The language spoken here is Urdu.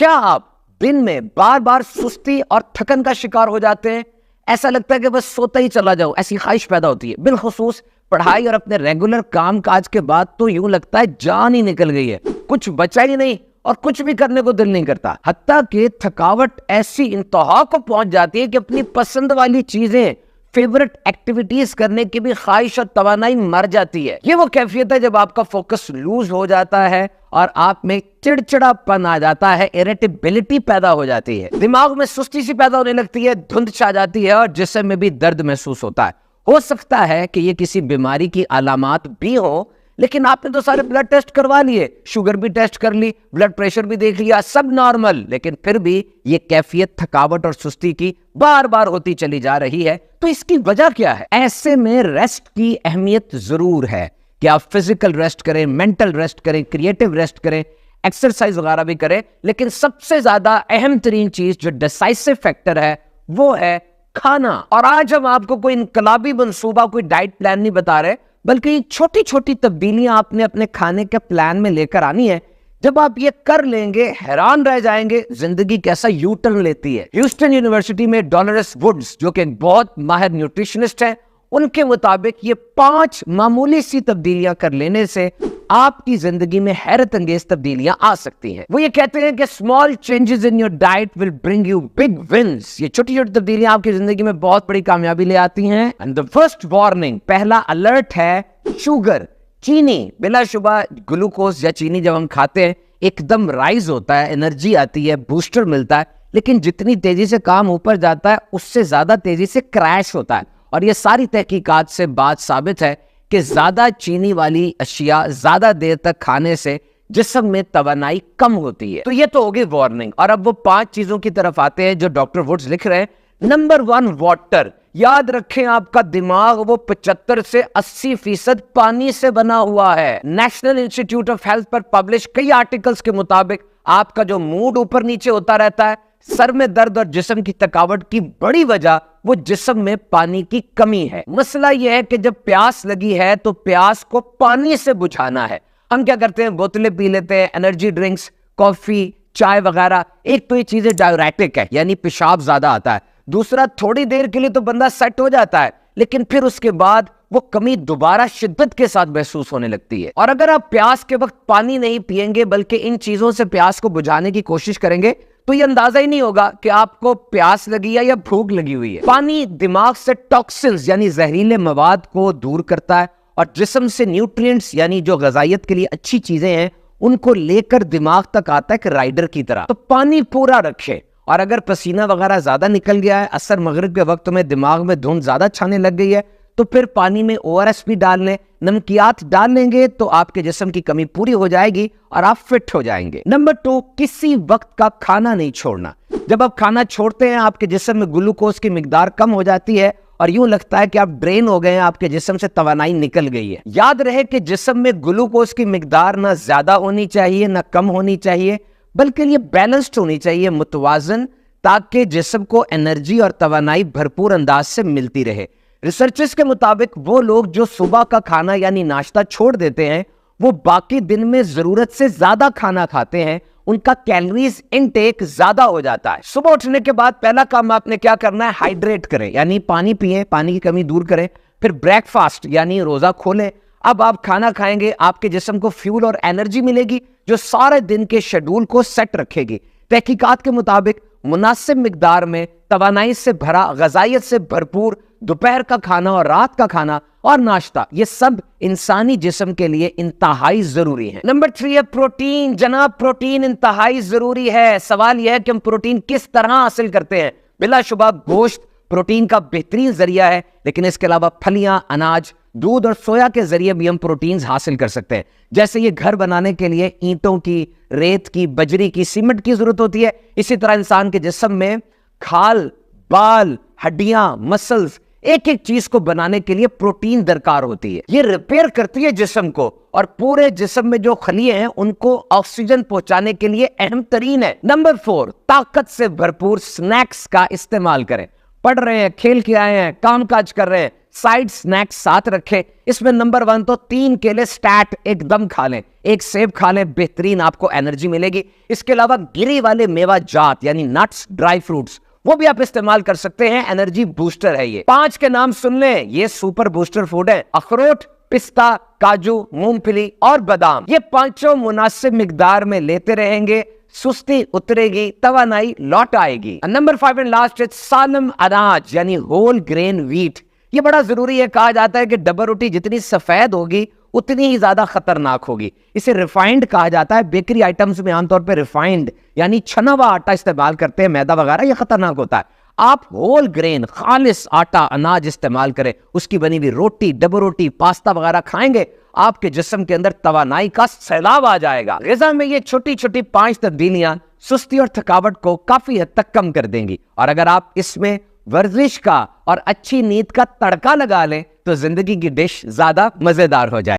کیا آپ دن میں بار بار سستی اور تھکن کا شکار ہو جاتے ہیں؟ ایسا لگتا ہے کہ بس سوتا ہی چلا جاؤ، ایسی خواہش پیدا ہوتی ہے، بالخصوص پڑھائی اور اپنے ریگولر کام کاج کے بعد تو یوں لگتا ہے جان ہی نکل گئی ہے، کچھ بچا ہی نہیں اور کچھ بھی کرنے کو دل نہیں کرتا۔ حتیٰ کہ تھکاوٹ ایسی انتہا کو پہنچ جاتی ہے کہ اپنی پسند والی چیزیں، فیورٹ ایکٹیویٹیز کرنے کی بھی خواہش اور توانائی مر جاتی ہے۔ یہ وہ کیفیت ہے جب آپ کا فوکس لوز ہو جاتا ہے اور آپ میں چڑچڑا پن آ جاتا ہے، ایریٹیبلٹی پیدا ہو جاتی ہے، دماغ میں سستی سی پیدا ہونے لگتی ہے، دھند چھا جاتی ہے اور جسم میں بھی درد محسوس ہوتا ہے۔ ہو سکتا ہے کہ یہ کسی بیماری کی علامات بھی ہوں، لیکن آپ نے تو سارے بلڈ ٹیسٹ کروا لیے، شوگر بھی ٹیسٹ کر لی، بلڈ پریشر بھی دیکھ لیا، سب نارمل، لیکن پھر بھی یہ کیفیت تھکاوٹ اور سستی کی بار بار ہوتی چلی جا رہی ہے۔ تو اس کی وجہ کیا ہے؟ ایسے میں ریسٹ کی اہمیت ضرور ہے کہ آپ فزیکل ریسٹ کریں، مینٹل ریسٹ کریں، کریٹو ریسٹ کریں، ایکسرسائز وغیرہ بھی کریں، لیکن سب سے زیادہ اہم ترین چیز جو ڈیسائسو فیکٹر ہے وہ ہے کھانا۔ اور آج ہم آپ کو کوئی انقلابی منصوبہ، کوئی ڈائٹ پلان نہیں بتا رہے، بلکہ چھوٹی چھوٹی تبدیلیاں آپ نے اپنے کھانے کے پلان میں لے کر آنی ہے۔ جب آپ یہ کر لیں گے حیران رہ جائیں گے زندگی کیسا یو ٹرن لیتی ہے۔ ہیوسٹن یونیورسٹی میں ڈولورس ووڈز جو کہ بہت ماہر نیوٹریشنسٹ ہیں، ان کے مطابق یہ 5 معمولی سی تبدیلیاں کر لینے سے آپ کی زندگی میں حیرت انگیز تبدیلیاں آ سکتی ہیں۔ وہ یہ کہتے ہیں کہ small changes in your diet will bring you big wins۔ یہ چھوٹی چھوٹی تبدیلیاں آپ کی زندگی میں بہت بڑی کامیابی لے آتی ہیں۔ And the first warning، پہلا الرٹ ہے شوگر، چینی۔ بلا شبہ گلوکوز یا چینی جب ہم کھاتے ہیں ایک دم رائز ہوتا ہے، انرجی آتی ہے، بوسٹر ملتا ہے، لیکن جتنی تیزی سے کام اوپر جاتا ہے اس سے زیادہ تیزی سے کریش ہوتا ہے۔ اور یہ ساری تحقیقات سے بات ثابت ہے کہ زیادہ چینی والی اشیاء زیادہ دیر تک کھانے سے جسم میں توانائی کم ہوتی ہے۔ تو یہ تو ہوگی وارننگ، اور اب وہ 5 چیزوں کی طرف آتے ہیں جو ڈاکٹر ووڈز لکھ رہے ہیں۔ Number 1، water. یاد رکھیں آپ کا دماغ وہ 75 سے 80% پانی سے بنا ہوا ہے۔ National institute of health per publish کئی آرٹیکلز کے مطابق آپ کا جو موڈ اوپر نیچے ہوتا رہتا ہے، سر میں درد اور جسم کی تھکاوٹ کی بڑی وجہ وہ جسم میں پانی کی کمی ہے۔ مسئلہ یہ ہے کہ جب پیاس لگی ہے تو پیاس کو پانی سے بجھانا ہے۔ ہم کیا کرتے ہیں؟ بوتلیں پی لیتے ہیں، انرجی ڈرنکس، کافی، چائے وغیرہ۔ ایک تو یہ چیزیں ڈائیوریٹک ہے، یعنی پیشاب زیادہ آتا ہے۔ دوسرا، تھوڑی دیر کے لیے تو بندہ سیٹ ہو جاتا ہے، لیکن پھر اس کے بعد وہ کمی دوبارہ شدت کے ساتھ محسوس ہونے لگتی ہے۔ اور اگر آپ پیاس کے وقت پانی نہیں پئیں گے بلکہ ان چیزوں سے پیاس کو بجھانے کی کوشش کریں گے تو یہ اندازہ ہی نہیں ہوگا کہ آپ کو پیاس لگی ہے یا بھوک لگی ہوئی ہے۔ پانی دماغ سے ٹاکسنز یعنی زہریلے مواد کو دور کرتا ہے اور جسم سے نیوٹرینٹس یعنی جو غذائیت کے لیے اچھی چیزیں ہیں ان کو لے کر دماغ تک آتا ہے کہ رائڈر کی طرح۔ تو پانی پورا رکھے، اور اگر پسینہ وغیرہ زیادہ نکل گیا ہے، عصر مغرب کے وقت میں دماغ میں دھند زیادہ چھانے لگ گئی ہے، تو پھر پانی میں ORS بھی ڈال لیں، نمکیات ڈال لیں گے تو آپ کے جسم کی کمی پوری ہو جائے گی اور آپ فٹ ہو جائیں گے۔ نمبر 2، کسی وقت کا کھانا نہیں چھوڑنا۔ جب آپ کھانا چھوڑتے ہیں آپ کے جسم میں گلوکوز کی مقدار کم ہو جاتی ہے اور یوں لگتا ہے کہ آپ ڈرین ہو گئے ہیں، آپ کے جسم سے توانائی نکل گئی ہے۔ یاد رہے کہ جسم میں گلوکوز کی مقدار نہ زیادہ ہونی چاہیے نہ کم ہونی چاہیے، بلکہ یہ بیلنسڈ ہونی چاہیے، متوازن، تاکہ جسم کو انرجی اور توانائی بھرپور انداز سے ملتی رہے۔ ریسرچرز کے مطابق وہ لوگ جو صبح کا کھانا یعنی ناشتہ چھوڑ دیتے ہیں وہ باقی دن میں ضرورت سے زیادہ کھانا کھاتے ہیں، ان کا کیلوریز انٹیک زیادہ ہو جاتا ہے۔ صبح اٹھنے کے بعد پہلا کام آپ نے کیا کرنا ہے؟ ہائیڈریٹ کریں، یعنی پانی پئیں، پانی کی کمی دور کریں۔ پھر بریک فاسٹ یعنی روزہ کھولیں۔ اب آپ کھانا کھائیں گے، آپ کے جسم کو فیول اور انرجی ملے گی جو سارے دن کے شیڈول کو سیٹ رکھے گی۔ تحقیقات کے مطابق مناسب مقدار میں توانائی سے بھرا، غذائیت سے بھرپور دوپہر کا کھانا اور رات کا کھانا اور ناشتہ، یہ سب انسانی جسم کے لیے انتہائی ضروری ہے۔ نمبر 3 ہے پروٹین۔ جناب پروٹین انتہائی ضروری ہے۔ سوال یہ ہے کہ ہم پروٹین کس طرح حاصل کرتے ہیں؟ بلا شبہ گوشت پروٹین کا بہترین ذریعہ ہے، لیکن اس کے علاوہ پھلیاں، اناج، دودھ اور سویا کے ذریعے بھی ہم پروٹینز حاصل کر سکتے ہیں۔ جیسے یہ گھر بنانے کے لیے اینٹوں کی، ریت کی، بجری کی، سیمنٹ کی ضرورت ہوتی ہے، اسی طرح انسان کے جسم میں کھال، بال، ہڈیاں، مسلز، ایک ایک چیز کو بنانے کے لیے پروٹین درکار ہوتی ہے۔ یہ ریپیئر کرتی ہے جسم کو اور پورے جسم میں جو خلیے ہیں ان کو آکسیجن پہنچانے کے لیے اہم ترین ہے۔ نمبر 4، طاقت سے بھرپور سنیکس کا استعمال کریں۔ پڑھ رہے ہیں, کھیل کے آئے ہیں, کام کاج کر رہے ہیں, سائیڈ سنیکس ساتھ رکھیں. اس میں نمبر 1 تو 3 کیلے سٹیٹ ایک دم کھا لیں, ایک سیب کھا لیں, بہترین آپ کو انرجی ملے گی. اس کے علاوہ گری والے میوہ جات یعنی نٹس, ڈرائی فروٹس, وہ بھی آپ استعمال کر سکتے ہیں, انرجی بوسٹر ہے یہ. 5 کے نام سن لیں, یہ سپر بوسٹر فوڈ ہے. اخروٹ, پستہ, کاجو, مونگ پھلی اور بادام, یہ 5 مناسب مقدار میں لیتے رہیں گے, سستی اترے گی, توانائی لوٹ آئے گی. نمبر 5 اینڈ لاسٹ, سالم اناج یعنی ہول گرین ویٹ. یہ بڑا ضروری ہے. کہا جاتا ہے کہ ڈبل روٹی جتنی سفید ہوگی اتنی ہی زیادہ خطرناک ہوگی. اسے ریفائنڈ کہا جاتا ہے. بیکری آئٹمز میں عام طور پہ ریفائنڈ یعنی چھنا ہوا آٹا استعمال کرتے ہیں, میدا وغیرہ, یہ خطرناک ہوتا ہے. آپ ہول گرین خالص آٹا اناج استعمال کریں, اس کی بنی ہوئی روٹی, ڈبل روٹی, پاستا وغیرہ کھائیں گے, آپ کے جسم کے اندر توانائی کا سیلاب آ جائے گا. غذا میں یہ چھوٹی چھوٹی 5 تبدیلیاں سستی اور تھکاوٹ کو کافی حد تک کم کر دیں گی. اور اگر آپ اس میں ورزش کا اور اچھی نیند کا تڑکا لگا لیں تو زندگی کی ڈش زیادہ مزیدار ہو جائے.